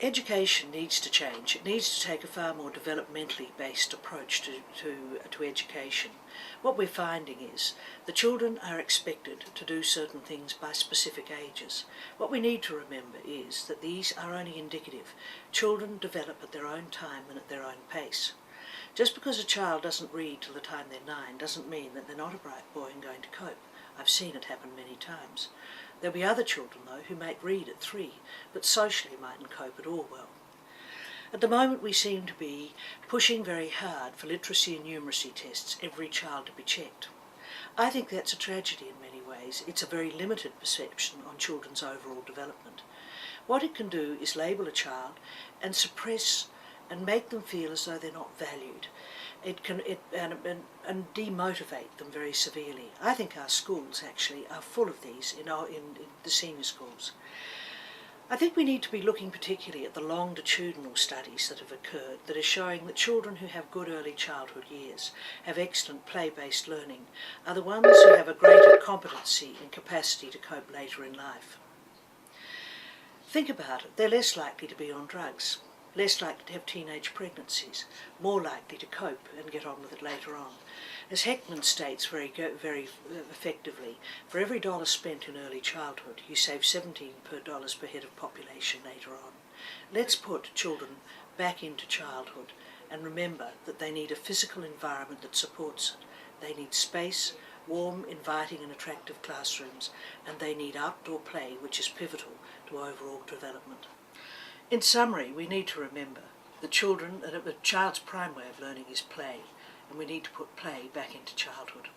Education needs to change. It needs to take a far more developmentally based approach to education. What we're finding is the children are expected to do certain things by specific ages. What we need to remember is that these are only indicative. Children develop at their own time and at their own pace. Just because a child doesn't read till the time they're 9 doesn't mean that they're not a bright boy and going to cope. I've seen it happen many times. There'll be other children, though, who might read at 3, but socially mightn't cope at all well. At the moment we seem to be pushing very hard for literacy and numeracy tests, every child to be checked. I think that's a tragedy in many ways. It's a very limited perception on children's overall development. What it can do is label a child and suppress and make them feel as though they're not valued. It can demotivate them very severely. I think our schools actually are full of these in the senior schools. I think we need to be looking particularly at the longitudinal studies that have occurred that are showing that children who have good early childhood years, have excellent play-based learning, are the ones who have a greater competency and capacity to cope later in life. Think about it, they're less likely to be on drugs, less likely to have teenage pregnancies, more likely to cope and get on with it later on. As Heckman states very effectively, for every dollar spent in early childhood, you save 17 dollars per head of population later on. Let's put children back into childhood and remember that they need a physical environment that supports it. They need space, warm, inviting and attractive classrooms, and they need outdoor play, which is pivotal to overall development. In summary, we need to remember that a child's prime way of learning is play, and we need to put play back into childhood.